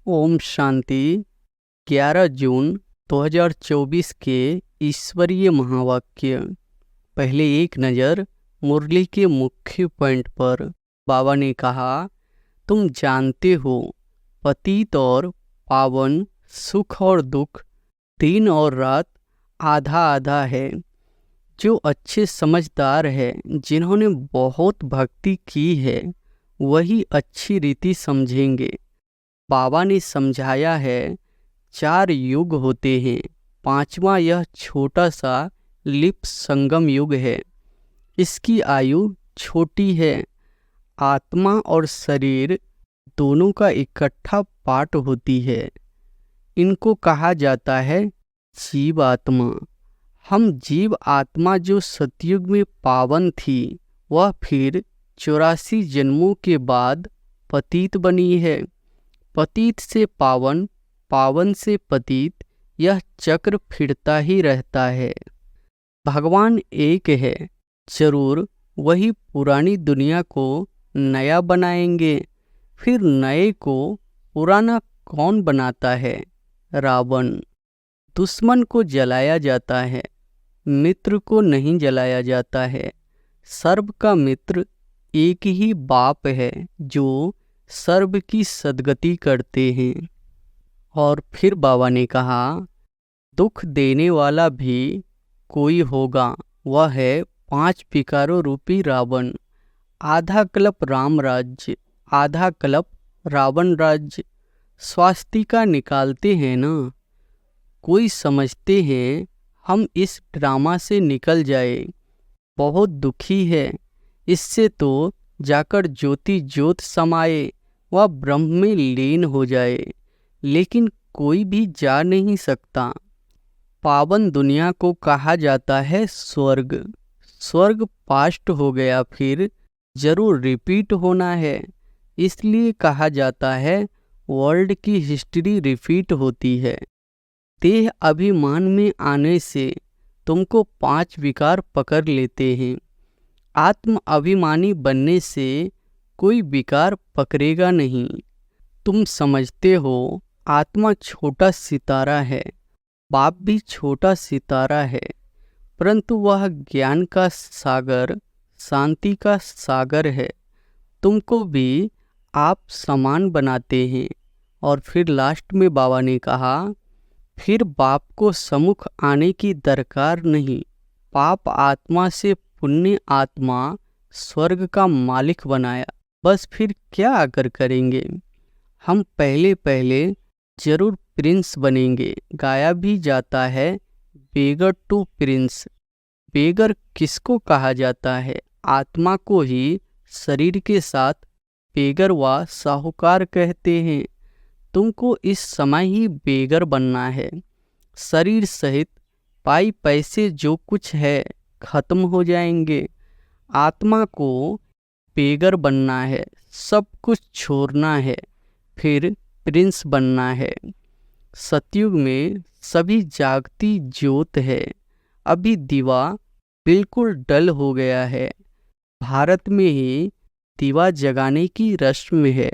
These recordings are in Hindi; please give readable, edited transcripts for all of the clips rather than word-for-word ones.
ओम शांति। 11 जून 2024 के ईश्वरीय महावाक्य। पहले एक नज़र मुरली के मुख्य पॉइंट पर। बाबा ने कहा, तुम जानते हो पतित और पावन, सुख और दुख, दिन और रात आधा आधा है। जो अच्छे समझदार है, जिन्होंने बहुत भक्ति की है, वही अच्छी रीति समझेंगे। बाबा ने समझाया है 4 युग होते हैं, 5वां यह छोटा सा लिप संगम युग है। इसकी आयु छोटी है। आत्मा और शरीर दोनों का इकट्ठा पाठ होती है। इनको कहा जाता है जीव आत्मा। हम जीव आत्मा जो सतयुग में पावन थी, वह फिर 84 जन्मों के बाद पतित बनी है। पतित से पावन, पावन से पतित, यह चक्र फिरता ही रहता है। भगवान एक है, जरूर वही पुरानी दुनिया को नया बनाएंगे। फिर नए को पुराना कौन बनाता है? रावण। दुश्मन को जलाया जाता है, मित्र को नहीं जलाया जाता है। सर्व का मित्र एक ही बाप है, जो सर्व की सद्गति करते हैं। और फिर बाबा ने कहा, दुख देने वाला भी कोई होगा, वह है 5 विकारों रूपी रावण। आधा कल्प राम राज्य, आधा कल्प रावण राज्य। स्वास्तिका निकालते हैं ना। कोई समझते हैं हम इस ड्रामा से निकल जाए। बहुत दुखी है। इससे तो जाकर ज्योति ज्योत समाये, वह ब्रह्म में लीन हो जाए। लेकिन कोई भी जा नहीं सकता। पावन दुनिया को कहा जाता है स्वर्ग। स्वर्ग पास्ट हो गया, फिर जरूर रिपीट होना है। इसलिए कहा जाता है वर्ल्ड की हिस्ट्री रिपीट होती है। देह अभिमान में आने से तुमको 5 विकार पकड़ लेते हैं। आत्म अभिमानी बनने से कोई विकार पकड़ेगा नहीं। तुम समझते हो आत्मा छोटा सितारा है, बाप भी छोटा सितारा है, परंतु वह ज्ञान का सागर, शांति का सागर है। तुमको भी आप समान बनाते हैं। और फिर लास्ट में बाबा ने कहा, फिर बाप को सम्मुख आने की दरकार नहीं। पाप आत्मा से पुण्य आत्मा स्वर्ग का मालिक बनाया, बस फिर क्या आकर करेंगे। हम पहले पहले जरूर प्रिंस बनेंगे। गाया भी जाता है बेगर टू प्रिंस। बेगर किसको कहा जाता है? आत्मा को ही शरीर के साथ बेगर व साहूकार कहते हैं। तुमको इस समय ही बेगर बनना है। शरीर सहित पाई पैसे जो कुछ है खत्म हो जाएंगे। आत्मा को बेगर बनना है, सब कुछ छोड़ना है, फिर प्रिंस बनना है। सतयुग में सभी जागती ज्योत है। अभी दीवा बिल्कुल डल हो गया है। भारत में ही दीवा जगाने की रस्म है।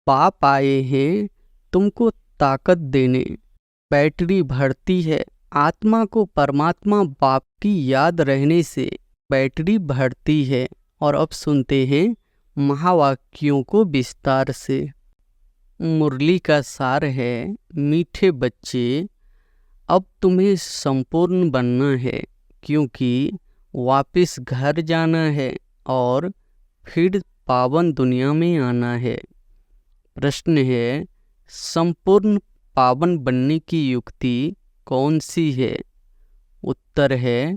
बाप आए हैं तुमको ताकत देने। बैटरी भरती है। आत्मा को परमात्मा बाप की याद रहने से बैटरी भरती है। और अब सुनते हैं महावाक्यों को विस्तार से। मुरली का सार है, मीठे बच्चे, अब तुम्हें संपूर्ण बनना है, क्योंकि वापस घर जाना है और फिर पावन दुनिया में आना है। प्रश्न है, संपूर्ण पावन बनने की युक्ति कौन सी है? उत्तर है,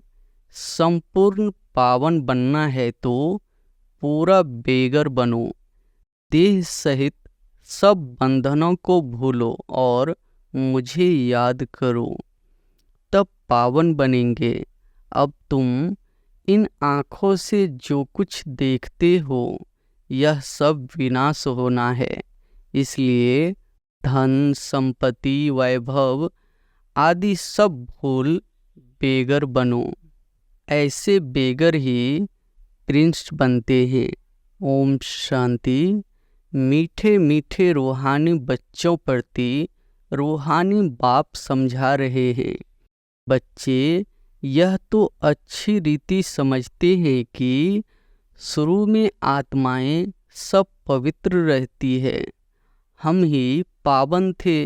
संपूर्ण पावन बनना है तो पूरा बेगर बनो। देह सहित सब बंधनों को भूलो और मुझे याद करो, तब पावन बनेंगे। अब तुम इन आँखों से जो कुछ देखते हो, यह सब विनाश होना है। इसलिए धन, संपत्ति, वैभव आदि सब भूल बेगर बनो। ऐसे बेगर ही प्रिंस बनते हैं। ओम शांति। मीठे मीठे रूहानी बच्चों प्रति रूहानी बाप समझा रहे हैं। बच्चे यह तो अच्छी रीति समझते हैं कि शुरू में आत्माएं सब पवित्र रहती है। हम ही पावन थे।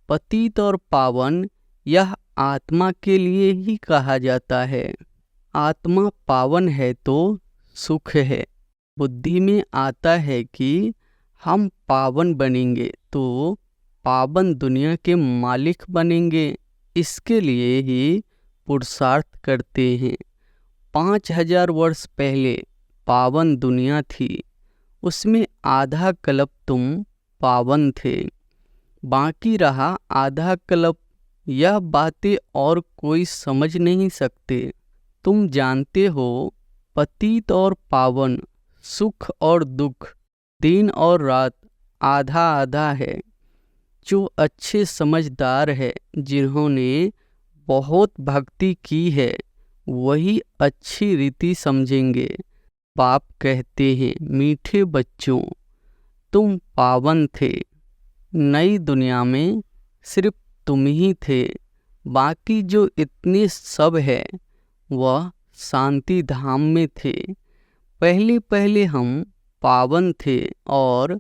पतित और पावन यह आत्मा के लिए ही कहा जाता है। आत्मा पावन है तो सुख है। बुद्धि में आता है कि हम पावन बनेंगे तो पावन दुनिया के मालिक बनेंगे। इसके लिए ही पुरुषार्थ करते हैं। 5000 वर्ष पहले पावन दुनिया थी, उसमें आधा कल्प तुम पावन थे, बाकी रहा आधा कल्प। यह बातें और कोई समझ नहीं सकते। तुम जानते हो पतित और पावन, सुख और दुख, दिन और रात आधा आधा है। जो अच्छे समझदार है, जिन्होंने बहुत भक्ति की है, वही अच्छी रीति समझेंगे। बाप कहते हैं, मीठे बच्चों, तुम पावन थे। नई दुनिया में सिर्फ तुम ही थे, बाकी जो इतने सब है वह शांति धाम में थे। पहले पहले हम पावन थे और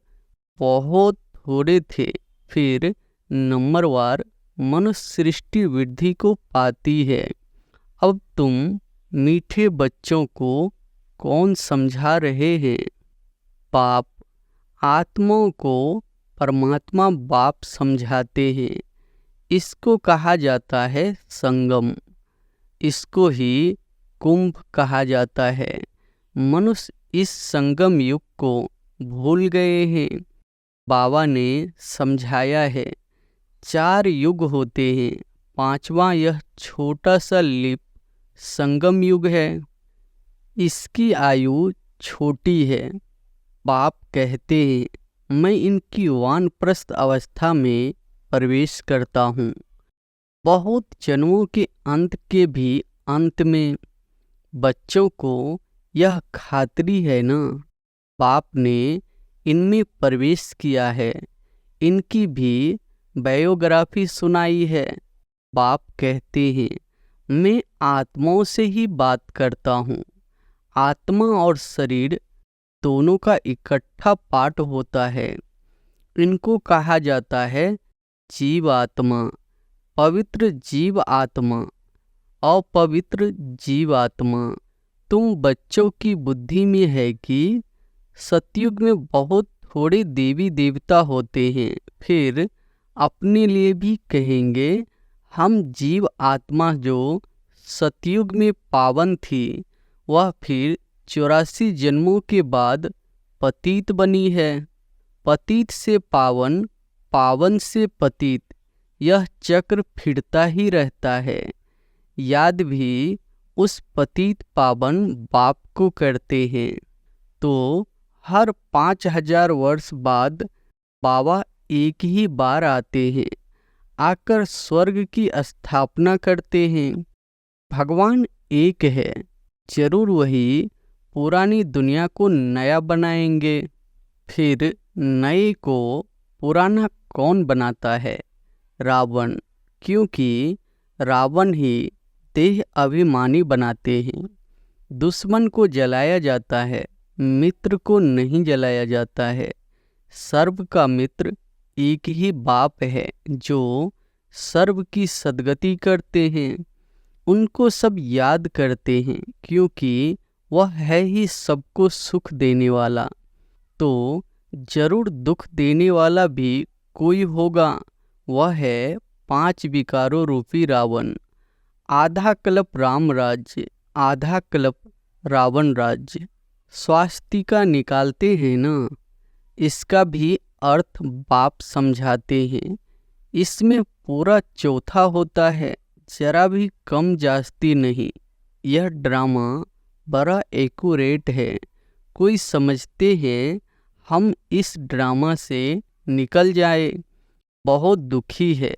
बहुत थोड़े थे, फिर नंबरवार मनुष्य सृष्टि वृद्धि को पाती है। अब तुम मीठे बच्चों को कौन समझा रहे हैं? बाप आत्माओं को परमात्मा बाप समझाते हैं। इसको कहा जाता है संगम, इसको ही कुंभ कहा जाता है। मनुष्य इस संगम युग को भूल गए हैं। बाबा ने समझाया है 4 युग होते हैं, 5वां यह छोटा सा लिप संगम युग है। इसकी आयु छोटी है। बाप कहते हैं, मैं इनकी वानप्रस्थ अवस्था में प्रवेश करता हूँ। बहुत जन्मों के अंत के भी अंत में बच्चों को यह खातिरी है ना, बाप ने इनमें प्रवेश किया है। इनकी भी बायोग्राफी सुनाई है। बाप कहते हैं, मैं आत्माओं से ही बात करता हूँ। आत्मा और शरीर दोनों का इकट्ठा पाठ होता है। इनको कहा जाता है जीव आत्मा, पवित्र जीव आत्मा, अपवित्र जीव आत्मा। तुम बच्चों की बुद्धि में है कि सतयुग में बहुत थोड़े देवी देवता होते हैं, फिर अपने लिए भी कहेंगे हम जीव आत्मा जो सतयुग में पावन थी, वह फिर 84 जन्मों के बाद पतित बनी है। पतित से पावन, पावन से पतित, यह चक्र फिरता ही रहता है। याद भी उस पतित पावन बाप को करते हैं। तो हर 5000 वर्ष बाद बाबा एक ही बार आते हैं, आकर स्वर्ग की स्थापना करते हैं। भगवान एक है, जरूर वही पुरानी दुनिया को नया बनाएंगे। फिर नए को पुराना कौन बनाता है? रावण, क्योंकि रावण ही देह अभिमानी बनाते हैं। दुश्मन को जलाया जाता है, मित्र को नहीं जलाया जाता है। सर्व का मित्र एक ही बाप है, जो सर्व की सद्गति करते हैं। उनको सब याद करते हैं, क्योंकि वह है ही सबको सुख देने वाला। तो जरूर दुख देने वाला भी कोई होगा, वह है 5 विकारों रूपी रावण। आधा कल्प राम राज्य, आधा कल्प रावण राज्य। स्वास्तिका निकालते हैं ना, इसका भी अर्थ बाप समझाते हैं। इसमें पूरा चौथा होता है, जरा भी कम जास्ती नहीं। यह ड्रामा बड़ा एक्यूरेट है। कोई समझते हैं हम इस ड्रामा से निकल जाए, बहुत दुखी है।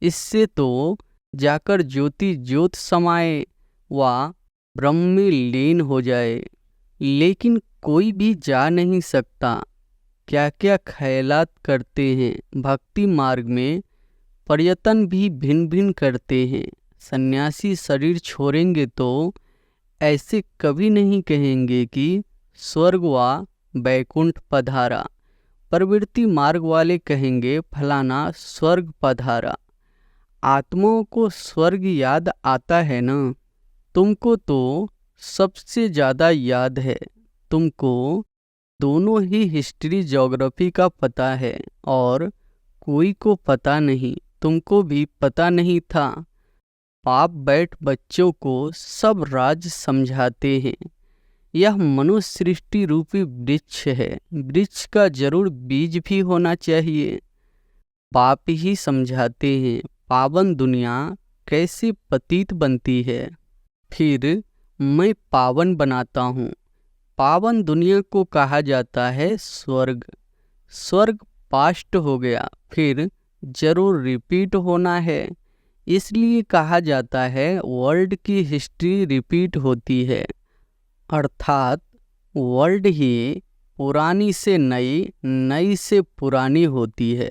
इससे तो जाकर ज्योति ज्योत समाए व ब्रह्म में लीन हो जाए। लेकिन कोई भी जा नहीं सकता, क्या क्या ख्यालात करते हैं। भक्ति मार्ग में प्रयत्न भी भिन्न भिन्न करते हैं। सन्यासी शरीर छोड़ेंगे तो ऐसे कभी नहीं कहेंगे कि स्वर्ग व बैकुंठ पधारा। प्रवृत्ति मार्ग वाले कहेंगे फलाना स्वर्ग पधारा। आत्माओं को स्वर्ग याद आता है ना? तुमको तो सबसे ज़्यादा याद है। तुमको दोनों ही हिस्ट्री ज्योग्राफी का पता है और कोई को पता नहीं। तुमको भी पता नहीं था। बाप बैठ बच्चों को सब राज समझाते हैं। यह मनुष्य सृष्टि रूपी वृक्ष है। वृक्ष का जरूर बीज भी होना चाहिए। बाप ही समझाते हैं पावन दुनिया कैसे पतित बनती है, फिर मैं पावन बनाता हूँ। पावन दुनिया को कहा जाता है स्वर्ग। स्वर्ग पास्ट हो गया, फिर जरूर रिपीट होना है। इसलिए कहा जाता है वर्ल्ड की हिस्ट्री रिपीट होती है, अर्थात वर्ल्ड ही पुरानी से नई, नई से पुरानी होती है।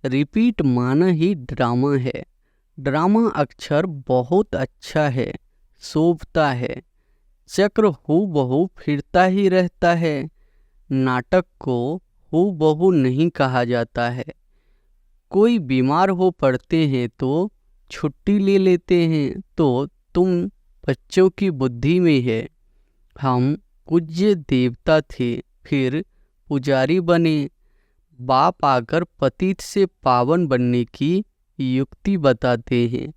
रिपीट माना ही ड्रामा है। ड्रामा अक्षर बहुत अच्छा है, शोभता है। चक्र हूबहू फिरता ही रहता है। नाटक को हूबहू नहीं कहा जाता है। कोई बीमार हो पड़ते हैं तो छुट्टी ले लेते हैं, तो तुम बच्चों की बुद्धि में है। हम पूज्य देवता थे, फिर पुजारी बने। बाप आकर पतित से पावन बनने की युक्ति बताते हैं,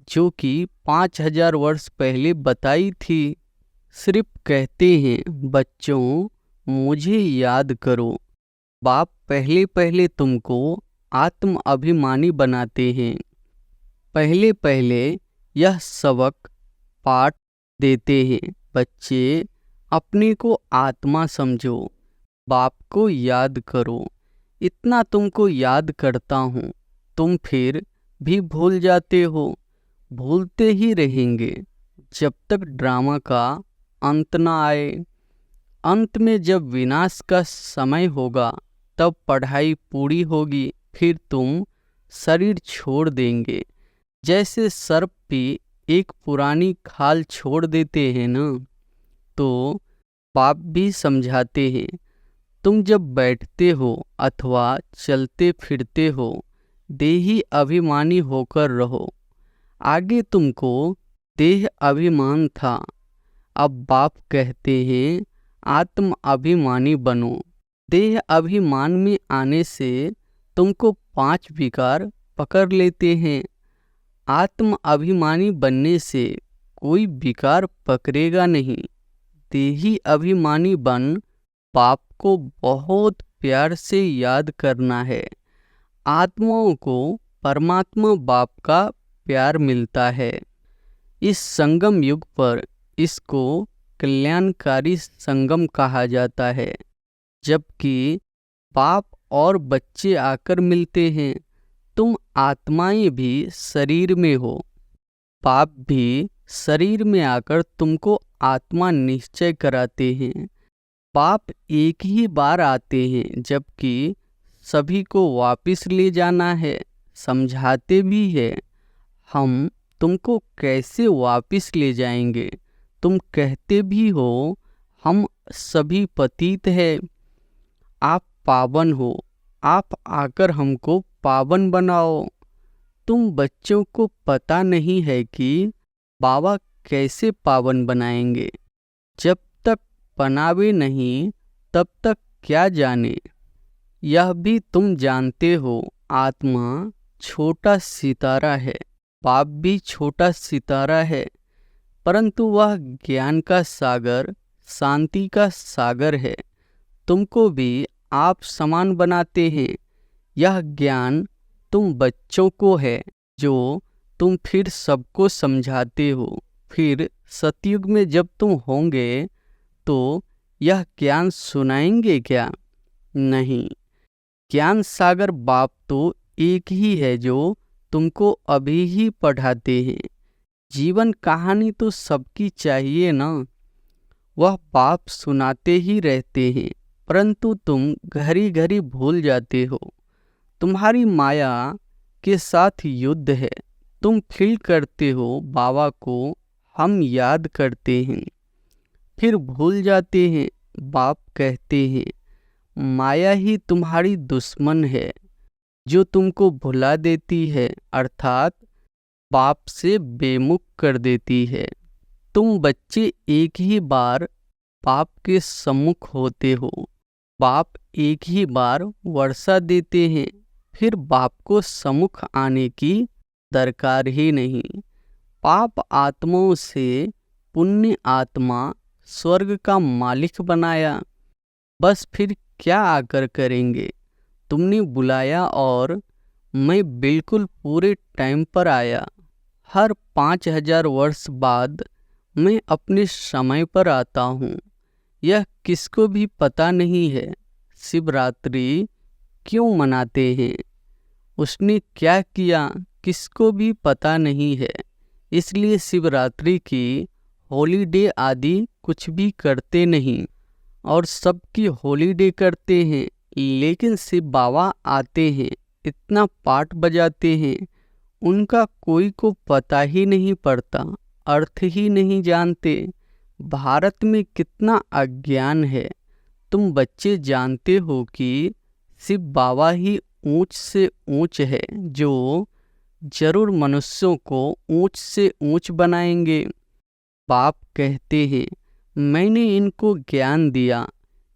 जो कि 5000 वर्ष पहले बताई थी। सिर्फ कहते हैं बच्चों मुझे याद करो। बाप पहले पहले तुमको आत्म अभिमानी बनाते हैं। पहले पहले यह सबक पाठ देते हैं, बच्चे अपने को आत्मा समझो, बाप को याद करो। इतना तुमको याद करता हूँ, तुम फिर भी भूल जाते हो। भूलते ही रहेंगे जब तक ड्रामा का अंत न आए। अंत में जब विनाश का समय होगा तब पढ़ाई पूरी होगी, फिर तुम शरीर छोड़ देंगे। जैसे सर्प भी एक पुरानी खाल छोड़ देते हैं ना, तो बाप भी समझाते हैं तुम जब बैठते हो अथवा चलते फिरते हो, देही अभिमानी होकर रहो। आगे तुमको देह अभिमान था, अब बाप कहते हैं आत्म अभिमानी बनो। देह अभिमान में आने से तुमको 5 विकार पकड़ लेते हैं। आत्म अभिमानी बनने से कोई विकार पकड़ेगा नहीं। देही अभिमानी बन बाप को बहुत प्यार से याद करना है। आत्माओं को परमात्मा बाप का प्यार मिलता है। इस संगम युग पर इसको कल्याणकारी संगम कहा जाता है, जबकि बाप और बच्चे आकर मिलते हैं। तुम आत्माएं भी शरीर में हो, बाप भी शरीर में आकर तुमको आत्मा निश्चय कराते हैं। बाप एक ही बार आते हैं, जबकि सभी को वापस ले जाना है। समझाते भी है हम तुमको कैसे वापस ले जाएंगे। तुम कहते भी हो हम सभी पतित हैं, आप पावन हो, आप आकर हमको पावन बनाओ। तुम बच्चों को पता नहीं है कि बाबा कैसे पावन बनाएंगे। जब तक बनावे नहीं तब तक क्या जाने। यह भी तुम जानते हो आत्मा छोटा सितारा है, बाप भी छोटा सितारा है, परंतु वह ज्ञान का सागर, शांति का सागर है। तुमको भी आप समान बनाते हैं। यह ज्ञान तुम बच्चों को है, जो तुम फिर सबको समझाते हो। फिर सतयुग में जब तुम होंगे तो यह ज्ञान सुनाएंगे क्या? नहीं। ज्ञान सागर बाप तो एक ही है, जो तुमको अभी ही पढ़ाते हैं। जीवन कहानी तो सबकी चाहिए ना, वह बाप सुनाते ही रहते हैं, परंतु तुम घड़ी घड़ी भूल जाते हो। तुम्हारी माया के साथ युद्ध है। तुम फील करते हो बाबा को हम याद करते हैं, फिर भूल जाते हैं। बाप कहते हैं माया ही तुम्हारी दुश्मन है जो तुमको भुला देती है, अर्थात बाप से बेमुख कर देती है। तुम बच्चे एक ही बार बाप के सम्मुख होते हो। बाप एक ही बार वर्षा देते हैं, फिर बाप को सम्मुख आने की दरकार ही नहीं। पाप आत्माओं से पुण्य आत्मा स्वर्ग का मालिक बनाया, बस फिर क्या आकर करेंगे। तुमने बुलाया और मैं बिल्कुल पूरे टाइम पर आया। हर 5000 वर्ष बाद मैं अपने समय पर आता हूँ। यह किसको भी पता नहीं है। शिवरात्रि क्यों मनाते हैं, उसने क्या किया, किसको भी पता नहीं है। इसलिए शिवरात्रि की हॉलीडे आदि कुछ भी करते नहीं और सबकी हॉलीडे करते हैं। लेकिन शिव बाबा आते हैं, इतना पाठ बजाते हैं, उनका कोई को पता ही नहीं पड़ता, अर्थ ही नहीं जानते। भारत में कितना अज्ञान है। तुम बच्चे जानते हो कि शिव बाबा ही ऊंच से ऊंच है, जो जरूर मनुष्यों को ऊंच से ऊंच बनाएंगे। बाप कहते हैं मैंने इनको ज्ञान दिया,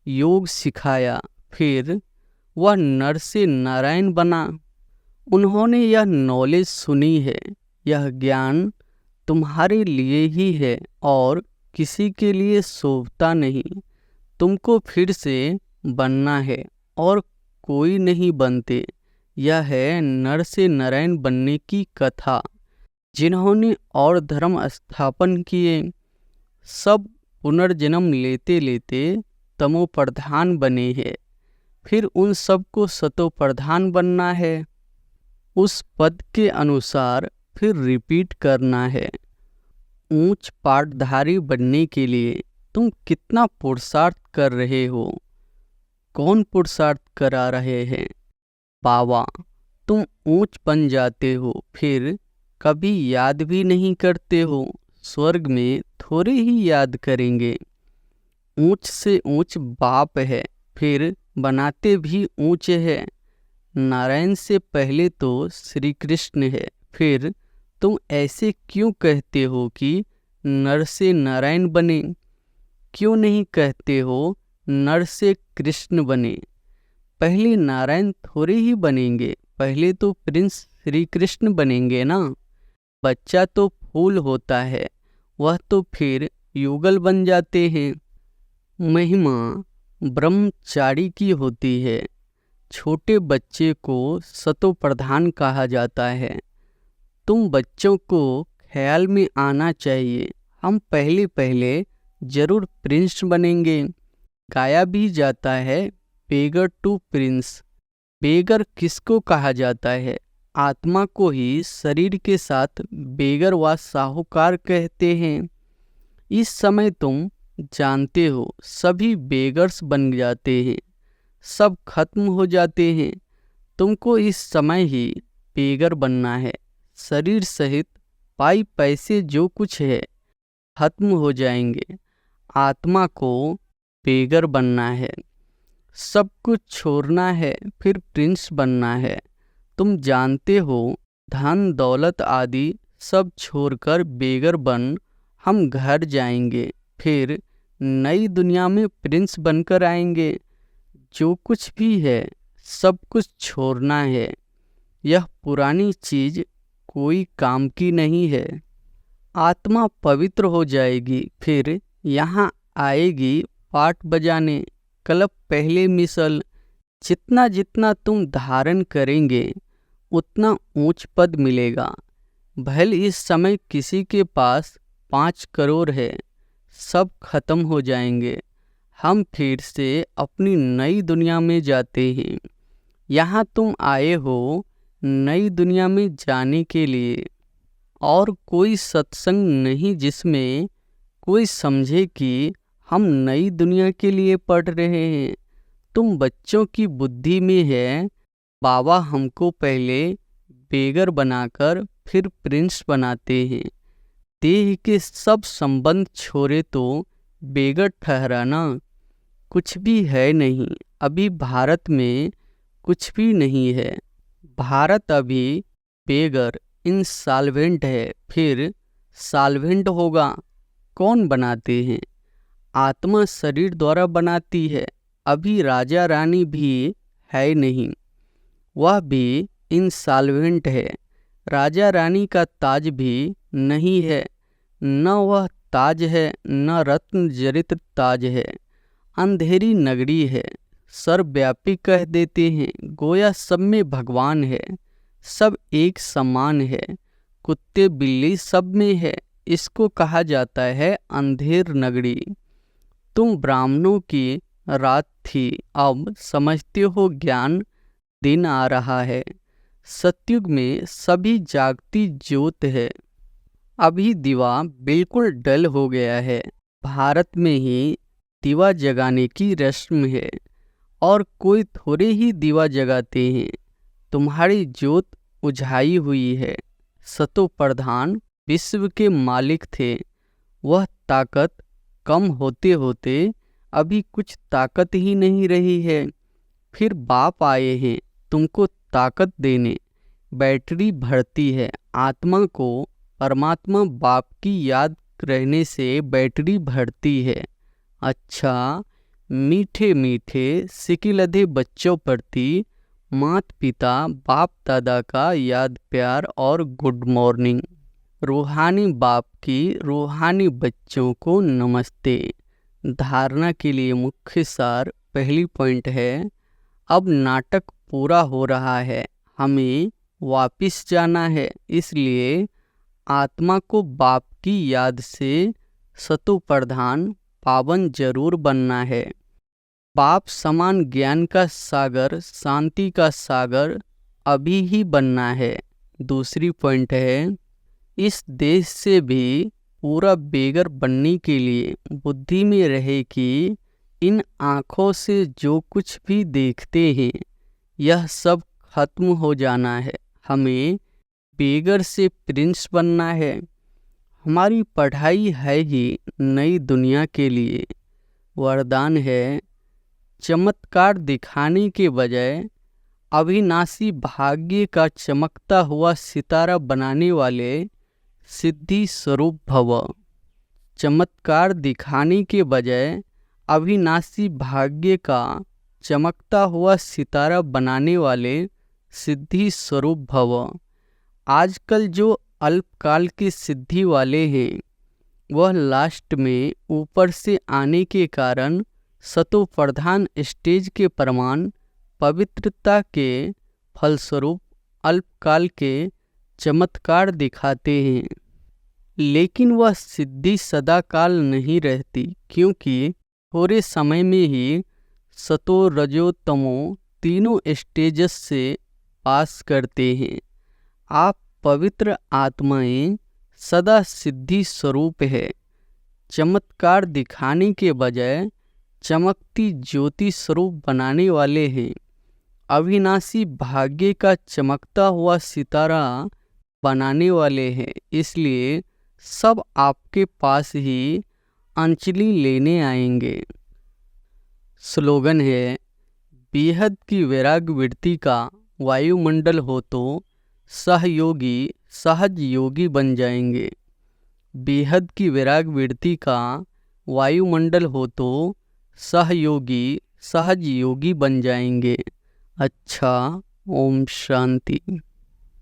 योग सिखाया, फिर वह नर से नारायण बना। उन्होंने यह नॉलेज सुनी है। यह ज्ञान तुम्हारे लिए ही है और किसी के लिए शोभता नहीं। तुमको फिर से बनना है और कोई नहीं बनते। यह है नर से नारायण बनने की कथा। जिन्होंने और धर्म स्थापन किए, सब पुनर्जन्म लेते लेते तमो प्रधान बने हैं। फिर उन सबको सतो प्रधान बनना है। उस पद के अनुसार फिर रिपीट करना है। ऊंच पाठधारी बनने के लिए तुम कितना पुरुषार्थ कर रहे हो। कौन पुरुषार्थ करा रहे हैं? बाबा। तुम ऊंच बन जाते हो, फिर कभी याद भी नहीं करते हो। स्वर्ग में थोड़े ही याद करेंगे। ऊंच से ऊंच बाप है, फिर बनाते भी ऊंचे है। नारायण से पहले तो श्री कृष्ण है। फिर तुम ऐसे क्यों कहते हो कि नर से नारायण बने? क्यों नहीं कहते हो नर से कृष्ण बने? पहले नारायण थोड़े ही बनेंगे, पहले तो प्रिंस श्री कृष्ण बनेंगे ना। बच्चा तो फूल होता है, वह तो फिर युगल बन जाते हैं। महिमा ब्रह्मचारी की होती है। छोटे बच्चे को सतो प्रधान कहा जाता है। तुम बच्चों को ख्याल में आना चाहिए, हम पहले पहले जरूर प्रिंस बनेंगे। गाया भी जाता है बेगर टू प्रिंस। बेगर किसको कहा जाता है? आत्मा को ही शरीर के साथ बेगर व साहूकार कहते हैं। इस समय तुम जानते हो सभी बेगर्स बन जाते हैं, सब खत्म हो जाते हैं। तुमको इस समय ही बेगर बनना है। शरीर सहित पाई पैसे जो कुछ है खत्म हो जाएंगे। आत्मा को बेगर बनना है, सब कुछ छोड़ना है, फिर प्रिंस बनना है। तुम जानते हो धन दौलत आदि सब छोड़कर बेगर बन हम घर जाएंगे, फिर नई दुनिया में प्रिंस बनकर आएंगे। जो कुछ भी है सब कुछ छोड़ना है। यह पुरानी चीज कोई काम की नहीं है। आत्मा पवित्र हो जाएगी, फिर यहाँ आएगी पाठ बजाने। कल्प पहले मिसल। जितना जितना तुम धारण करेंगे उतना ऊंच पद मिलेगा। भले इस समय किसी के पास 5 करोड़ है, सब खत्म हो जाएंगे। हम फिर से अपनी नई दुनिया में जाते हैं। यहाँ तुम आए हो नई दुनिया में जाने के लिए, और कोई सत्संग नहीं जिसमें कोई समझे कि हम नई दुनिया के लिए पढ़ रहे हैं। तुम बच्चों की बुद्धि में है, बाबा हमको पहले बेगर बनाकर फिर प्रिंस बनाते हैं। देह के सब संबंध छोड़े तो बेगर ठहराना कुछ भी है नहीं। अभी भारत में कुछ भी नहीं है। भारत अभी बेगर इंसॉल्वेंट है, फिर सॉल्वेंट होगा। कौन बनाते हैं? आत्मा शरीर द्वारा बनाती है। अभी राजा रानी भी है नहीं, वह भी इंसॉल्वेंट है। राजा रानी का ताज भी नहीं है, न वह ताज है न रत्न जड़ित ताज है। अंधेरी नगरी है, सर्वव्यापी कह देते हैं, गोया सब में भगवान है। सब एक समान है, कुत्ते बिल्ली सब में है। इसको कहा जाता है अंधेर नगरी। तुम ब्राह्मणों की रात थी, अब समझते हो ज्ञान दिन आ रहा है। सतयुग में सभी जागती ज्योत है। अभी दिवा बिल्कुल डल हो गया है। भारत में ही दिवा जगाने की रस्म है, और कोई थोड़े ही दिवा जगाते हैं। तुम्हारी ज्योत उझाई हुई है। सतो प्रधान विश्व के मालिक थे। वह ताकत कम होते होते अभी कुछ ताकत ही नहीं रही है। फिर बाप आए हैं तुमको ताकत देने। बैटरी भरती है आत्मा को। परमात्मा बाप की याद रहने से बैटरी भरती है। अच्छा, मीठे मीठे सिकिलधे बच्चों प्रति माता पिता बाप दादा का याद प्यार और गुड मॉर्निंग। रूहानी बाप की रूहानी बच्चों को नमस्ते। धारणा के लिए मुख्य सार पहली पॉइंट है, अब नाटक पूरा हो रहा है, हमें वापिस जाना है। इसलिए आत्मा को बाप की याद से सतो प्रधान पावन जरूर बनना है। बाप समान ज्ञान का सागर, शांति का सागर अभी ही बनना है। दूसरी पॉइंट है, इस देश से भी पूरा बेगर बनने के लिए बुद्धि में रहे कि इन आँखों से जो कुछ भी देखते हैं यह सब खत्म हो जाना है। हमें बेगर से प्रिंस बनना है। हमारी पढ़ाई है ही नई दुनिया के लिए। वरदान है, चमत्कार दिखाने के बजाय अविनाशी भाग्य का चमकता हुआ सितारा बनाने वाले सिद्धि स्वरूप भव। चमत्कार दिखाने के बजाय अविनाशी भाग्य का चमकता हुआ सितारा बनाने वाले सिद्धि स्वरूप भव। आजकल जो अल्पकाल की सिद्धि वाले हैं वह लास्ट में ऊपर से आने के कारण सतो प्रधान स्टेज के प्रमाण पवित्रता के फलस्वरूप अल्पकाल के चमत्कार दिखाते हैं। लेकिन वह सिद्धि सदा काल नहीं रहती, क्योंकि थोड़े समय में ही सतो रजो तमो तीनों स्टेजस से पास करते हैं। आप पवित्र आत्माएं सदा सिद्धि स्वरूप है। चमत्कार दिखाने के बजाय चमकती ज्योति स्वरूप बनाने वाले हैं। अविनाशी भाग्य का चमकता हुआ सितारा बनाने वाले हैं। इसलिए सब आपके पास ही अंजलि लेने आएंगे। स्लोगन है, बेहद की वैराग्य वृत्ति का वायुमंडल हो तो सहयोगी सहज योगी बन जाएंगे। बेहद की वैराग्य वृत्ति का वायुमंडल हो तो सहयोगी सहज योगी बन जाएंगे। अच्छा, ओम शांति।